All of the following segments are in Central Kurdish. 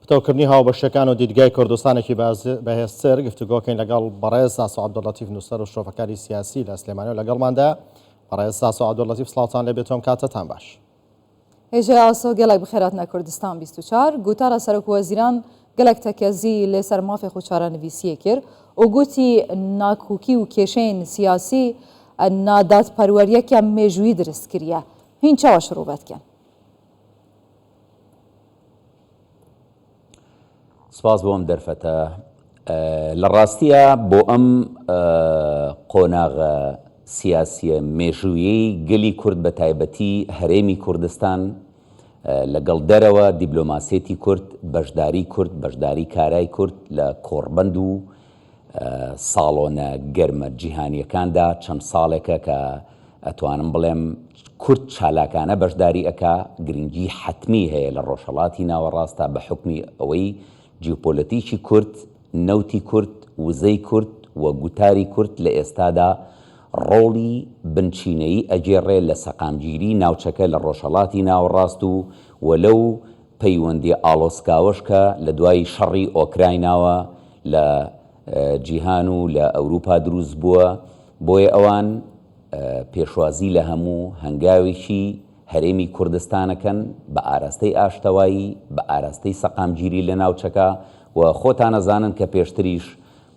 فتەوکردنی هاوبەشەکان و دیدگای کوردستانێکی بەهێزتر گفتوگۆکەین لەگەڵ بەڕێز ساسۆ عەبدوڵەتیف نووسەر و شۆفەکاری سیاسی لە سلێمانی و لەگەڵماندا بەڕێز ساسۆ عەبدوڵەتیف سڵاوتان لێبێتۆم کاتتان باش. هێژە ئاسۆ گەلێک بخێراتنە کوردستان 24 گوتارە سەرۆک وەزیران گەلێک تەکەزی لێسەر مافی خوچارە نویسیە کرد و گوتی ناکوکی و کێشەین سیاسی نادادپەروەریەکیان مێژووی دروست کردیە. هین چاوە شروع بەتکەن. سپاس بۆ ئەم دەرفەتە لە ڕاستیە بۆ ئەم قۆناغە سیاسیە مێژوویەی گەلی کورد بە تایبەتی هەرێمی کوردستان لەگەڵ دەرەوە دیبلۆماسیەتی کورد بەشداری کارای کورد لە کۆڕبەند و ساڵۆنە گەرمە جیهانیەکاندا چەند ساڵێکە کە ئەتوانم بڵێم کورد چالاکانە بەشداری ئەکا گرنگی حتمی هەیە لە ڕۆژهەڵاتی ناوەڕاستە بە حکمی ئەوەی جیۆپۆلەتیکی کورد نەوتی کورد وزەی کورد و گوتاری کورد لە ئێستادا ڕۆڵی بنچینەی ئەجێڕێ لە سەقامگیری ناوچەکە لە ڕۆژهەڵاتی ناوەڕاست و وەلەو پەیوەندی ئاڵۆسکاوەش کە لە دوای شەڕی ئۆکرایناوە لە جیهان و لە ئەوروپا دروست بووە بۆیە ئەوان پێشوازی لە هەموو هەنگاوێکی هەرێمی کوردستانەکەن بە ئاراستەی ئاشتەوایی بە ئاراستەی سەقامگیری لە ناوچەکە و خۆتان ئەزانن کە پێشتریش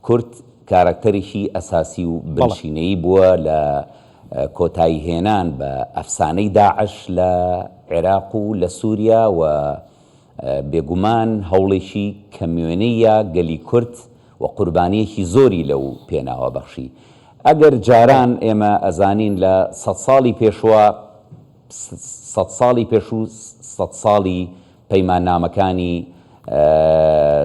کورد کارکتەرێکی ئەساسی و بنشینەی بووە لە کۆتایی هێنان بە ئەفسانەی داعش لە عێراق و لە سووریا و بێگومان هەوڵێکی کەمیێنەیە گەلی کورد و قوربانیەکی زۆری لەو پێناوە بەخشی. ئەگەر جاران ئێمە ئەزانین لە 100 ساڵی پێشوە 100 ساڵی پێش و 100 ساڵی پەیماننامەکانی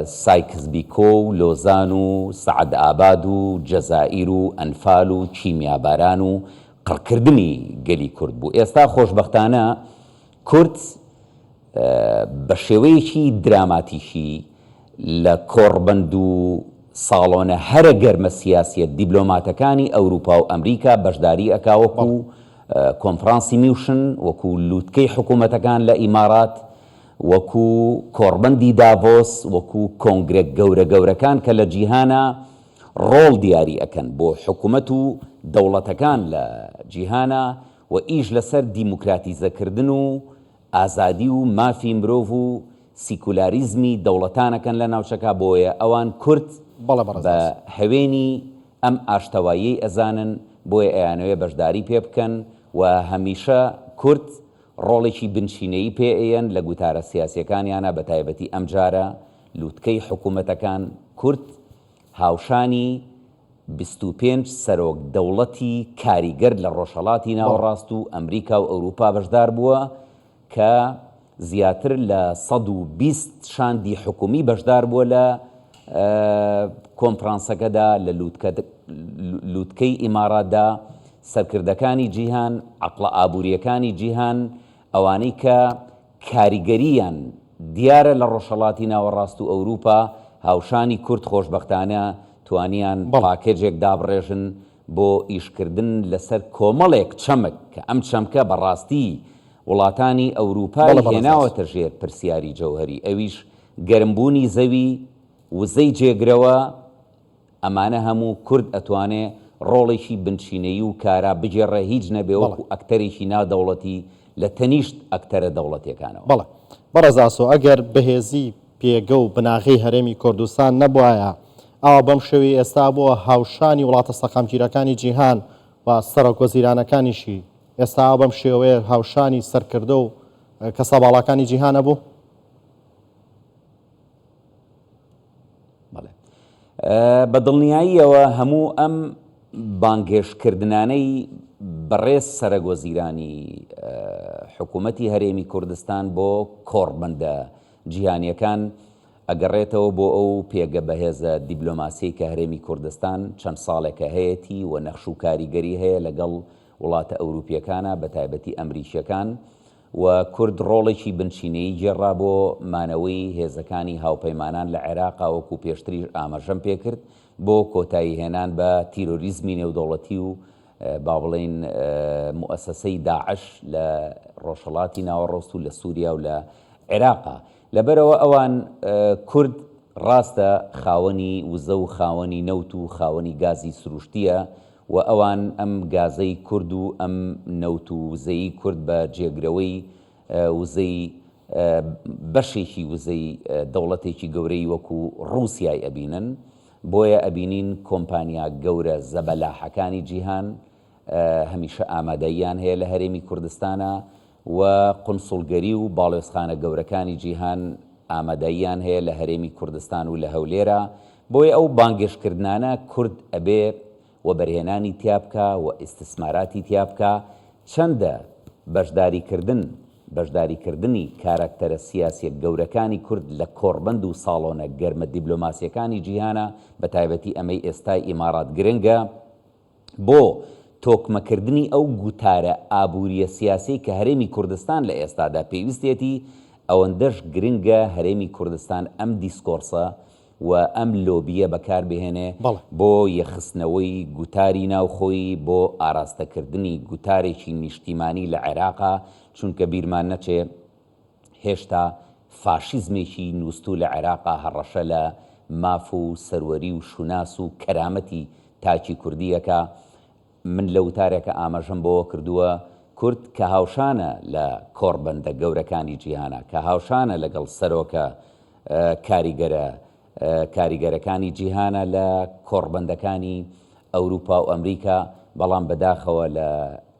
سایکس بیکۆ و لۆزان و سەعد ئاباد و جەزائیر و ئەنفال و کیمیاباران و قڕکردنی گەلی کورد بوو. ئێستا خۆشبەختانە کورد بە شێوەیەکی دراماتیشی لە کۆڕبەند و ساڵۆنە هەرە گەرمە سیاسیەت دیبلۆماتەکانی ئەوروپا و ئەمریکا بەشداری ئەکا وەکو کۆنفرانسی میوشن وەکو لووتکەی حکوومەتەکان لە ئیمارات وەکو کۆڕبەندی داڤۆس وەکو کۆنگرێک گەورەکان کە لە جیهانە ڕۆڵ دیاری ئەکەن بۆ حکوومەت و دەوڵەتەکان لە جیهانە و ئیش لەسەر دیموکراتیزەکردن و ئازادی و مافی مرۆڤ و سیکولاریزمی دەوڵەتانەکەن لە ناوچەکە بۆیە ئەوان کورد بە هەوێنی ئەم ئاشتەوایی ئەزانن بۆیە ئەیانەوێ بەشداری پێ بکەن و هەمیشە کورد ڕۆڵێکی بنشینەی پێئەن لە گوتارە سیاسیەکانیانە بە تایبەتی ئەم جارە لووتکەی حکوومەتەکان کورد هاوشانی 25 سەرۆک دەوڵەتی کاریگەر لە ڕۆژهەڵاتی ناوەڕاست و ئەمریکا و ئەوروپا بەشدار بووە کە زیاتر لە 120 شاندی حکومی بەشدار بووە لە کۆنفرانسەکەدا لە لووتکەی ئیماراتدا سەرکردەکانی جیهان عەقڵە ئابوووریەکانی جیهان ئەوانەی کە کاریگەریان دیارە لە ڕۆژهەڵاتی ناوەڕاست و ئەوروپا هاوشانی کورد خۆشبەختانە توانیان پاکێجێک دابڕێژن بۆ ئیشکردن لەسەر کۆمەڵێک چەمک کە ئەم چەمکە بەڕاستی وڵاتانی ئەوروپای هێناوەتە ژێر پرسیاری جەوهەری ئەویش گەرمبوونی زەوی وزەی جێگرەوە ئەمانە هەموو کورد ئەتوانێ ڕۆڵێکی بنشینەیی و کارا بجێڕە هیچ نەبێ وەکو ئەکتەرێکی ناودەوڵەتی لە تەنیشت ئەکتەرە دەوڵەتیەکانەوە. بەڵێ بەڕێزاسۆ ئەگەر بەهێزی پێگە و بناغی هەرێمی کوردستان نەبوایە ئەوە بەم شێوەی ئێستا بووە هاوشانی وڵاتە سەقامگیرەکانی جیهان و سەرۆک وەزیرانەکانیشی ئێستا بەم شێوەیە هاوشانی سەرکردە و کەسەباڵەکانی جیهانە بوو؟ بەڵێ بە دڵنیاییەوە هەموو ئەم بانگێشکردنانەی بەڕێز سەرۆکوەزیرانی حکوومەتی هەرێمی کوردستان بۆ کۆڕبەندە جیهانیەکان ئەگەڕێتەوە بۆ ئەو پێگە بەهێزە دیبلۆماسی کە هەرێمی کوردستان چەند ساڵێکە هەیەی و نەخش و کاریگەری هەیە لەگەڵ وڵاتە ئەوروپیەکانە بە تایبەتی ئەمریکیەکان و کورد ڕۆڵێکی بنشینەی گێڕا بۆ مانەوەی هێزەکانی هاوپەیمانان لە عێراقا وەکو پێشتریش ئاماژەم پێکرد بۆ کۆتایی هێنان بە تیرۆریزمی نێودەوڵەتی و با بڵێن مؤسسەی داعش لە ڕۆژهەڵاتی ناوەڕۆست و لە سووریا و لە عێراقا. لەبەرەوە ئەوان کورد ڕاستە خاوەنی وزە و خاوەنی نەوت و خاوەنی گازی سروشتیە و ئەوان ئەم گازەی کورد و ئەم نەوت و وزەی کورد بە جێگرەوەی وزەی بەشێکی وزەی دەوڵەتێکی گەورەی وەکو ڕووسیای ئەبینن بۆیە ئەبینین کۆمپانیا گەورە زەبەلاحەکانی جیهان هەمیشە ئامادەیان هەیە لە هەرێمی کوردستانە و قونسوڵگەری و باڵێۆزخانە گەورەکانی جیهان ئامادەیان هەیە لە هەرێمی کوردستان و لە هەولێرە بۆیە ئەو بانگێشکردانە کورد ئەبێ و بەرهێنانی تیابکە و ئیستثماراتی تیابکە چەندە بەشداریکردنی کاراکتەرە سیاسیە گەورەکانی کورد لە کۆڕبند و ساڵۆنە گەرمە دیبلۆماسیەکانی جیهانە بە تایبەتی ئەمەی ئێستای ئیمارات گرنگە بۆ تۆکمەکردنی ئەو گوتارە ئابووریە سیاسی کە هەرێمی کوردستان لە ئێستادا پێویستێتی ئەوەندەش گرنگە هەرێمی کوردستان ئەم دیسکۆرسە و ئەم لۆبیە بەکاربهێنێ بۆ یەخستنەوەی گوتاری ناوخۆی بۆ ئاراستەکردنی گوتارێکی نیشتیمانی لە عێراقا چونکە بیرمان نەچێ هێشتا فاشیزمێکی نووسوو لە عێراقا هەڕەشە لە ماف و سەروەری و شوناس و کەرامەتی تاچی کوردیەکە من لە وتارێکە ئاماژەم بۆ کردووە کورد کە هاوشانە لە کۆڕبەندە گەورەکانی جیهانە کە هاوشانە لەگەڵ سەرۆکە کاریگەرەکانی جیهانە لە کۆڕبەندەکانی ئەوروپا و ئەمریکا بەڵام بەداخەوە لە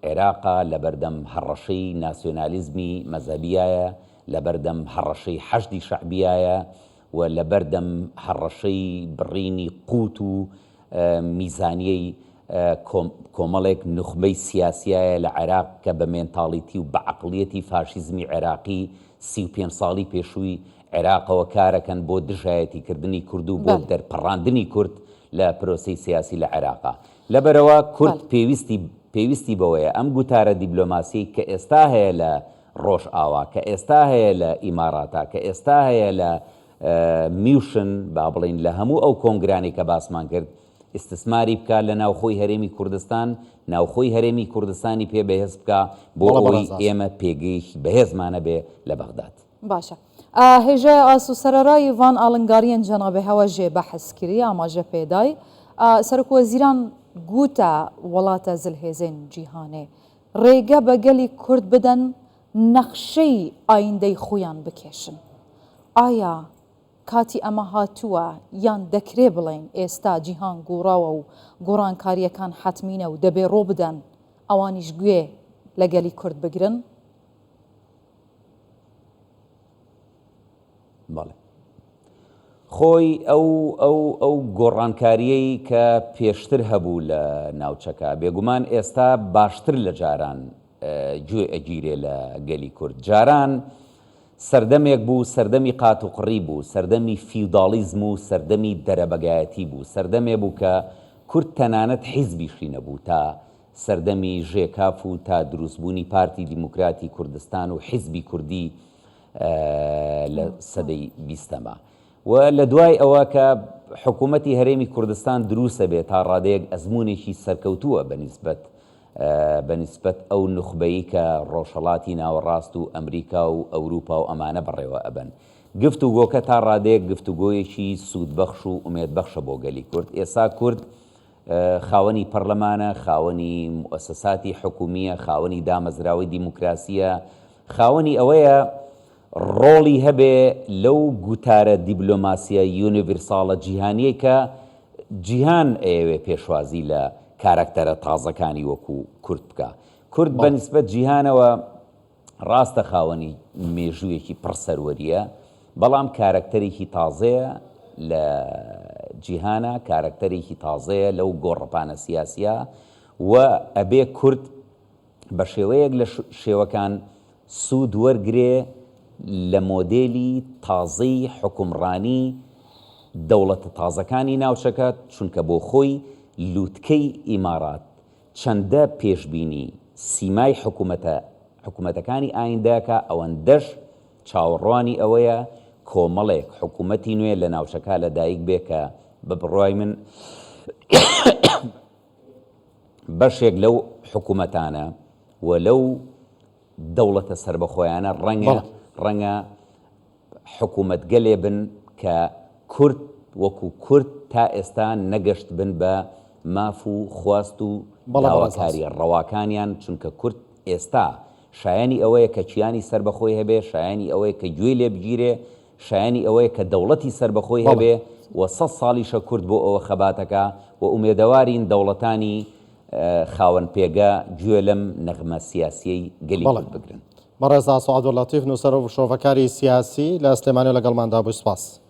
عێراقا لە بەردەم هەڕەشەی ناسیۆنالیزمی مەزەبیایە لە بەردەم هەڕەشەی حەشدی شەعبیایە و لە بەردەم هەڕەشەی بڕینی قوت و میزانیەی کۆمەڵێک نخبەی سیاسیایە لە عێراق کە بە مێنتاڵیتی و بە عەقڵیەتی فاشیزمی عێراقی 35 ساڵی پێشووی عێراقەوە کارەکەن بۆ دژایەتیکردنی کورد و بۆ دەرپەڕاندنی کورد لە پرۆسەی سیاسی لە عێراقا لەبەرەوە کورد پێویستی بەوەیە ئەم گوتارە دیبلۆماسی کە ئێستا هەیە لە ڕۆژئاوا کە ئێستا هەیە لە ئیماراتا کە ئێستا هەیە لە میوشن با بڵین لە هەموو ئەو کۆنگرانی کە باسمان کرد ئیستثماری بکە لە ناوخۆی هەرێمی کوردستان ناوخۆی هەرێمی کوردستانی پێ بەهێز بکە بۆ ئەوەی ئێمە پێگەی بەهێزمانە بێ لە بەغداد باشە هێژە ئاسو سەرەڕای ڤان ئاڵنگاریان جەنابێ هەوەژێ بەحەز کردی ئاماژە پێدای سەرۆکوەزیران گوتە وڵاتە زلهێزێن جیهانێ ڕێگە بە گەلی کورد بدەن نەخشەی ئایندەی خۆیان بکێشن ئایا کاتی ئەمە هاتووە یان دەکرێ بڵێن ئێستا جیهان گۆڕاوە و گۆڕانکاریەکان حتمینە و دەبێ ڕۆ بدەن ئەوانیش گوێ لەگەلی کورد بگرن؟ بەڵێ خۆی ئەو گۆڕانکاریەی کە پێشتر هەبوو لە ناوچەکە بێگومان ئێستا باشتر لە جاران گوێ ئەگیرێ لە گەلی کورد جاران سەردەمێک بوو سەردەمی قات و قڕی بوو سەردەمی فیودالیزم و سەردەمی دەرەبەگایەتی بوو سەردەمێ بوو کە کورد تەنانەت حیزبیشی نەبوو تا سەردەمی ژێکاف و تا دروستبوونی پارتی دیموکراتی کوردستان و حیزبی کوردی لە سەدەی بیستەمە و لە دوای ئەوە کە حکوومەتی هەرێمی کوردستان دروستە بێت تا ڕادەیەک ئەزمونێکی سەرکەوتووە بەنسبەت ئەو نخبەیی کە ڕۆژهەڵاتی ناوەڕاست و ئەمریکا و ئەوروپا و ئەمانە بەڕێوە ئەبن گفتوگۆکە تا ڕادەیەک گفتوگۆیەکی سوودبەخش و ئومێدبەخشە بۆ گەلی کورد ئێستا کورد خاوەنی پەرلەمانە خاوەنی موسساتی حکومیە خاوەنی دامەزراوەی دیموکراسیە خاوەنی ئەوەیە ڕۆڵی هەبێ لەو گوتارە دیبلۆماسیە یونیڤرساڵە جیهانیە کە جیهان ئەوێ پێشوازی لە کارکتەرە تازەکانی وەکو کورد بکە کورد بەنسبەت جیهانەوە ڕاستە خاوەنی مێژوویەکی پڕسەروەریە بەڵام کارکتەرێکی تازەیە لە جیهانە کارکتەرێکی تازەیە لەو گۆڕەپانە سیاسیە و ئەبێ کورد بە شێوەیەک لە شێوەکان سوود وەرگرێ لە مۆدێلی تازەی حکومڕانی دەوڵەتە تازەکانی ناوچەکە چونکە بۆ خۆی لووتکەی ئیمارات چەندە پێشبینی سیمای حکوومەتەکانی ئایندەکە ئەوەندەش چاوەڕوانی ئەوەیە کۆمەڵێک حکوومەتی نوێ لە ناوچەکە لەدایک بێ کە بە بڕوای من بەشێک لەو حکوومەتانە و لەو دەوڵەتە سربەخۆیانە ڕەنگە حکوومەت گەلێ بن کە کورد وەکو کورد تا ئێستا نەگەشت بن بە ماف و خواست و داواکاری ڕەواکانیان، چونکە کورد ئێستا شایانی ئەوەیە کە چیانی سربەخۆی هەبێ، شایانی ئەوەیە کە گوێی لێ بگیرێ، شایانی ئەوەیە کە دەوڵەتی سربەخۆی هەبێ و 100 ساڵیشە کورد بۆ ئەوە خەباتەکە و ئومێدەوارین دەوڵەتانی خاوەن پێگە گوێ لەم نەغمە سیاسیەی گەلی کورد بگرن. بەڕێزا سەعادوڵاتیف نووسەر و شۆڤەکاری سیاسی لە سلێمانی لەگەڵماندا بوو. سوپاس.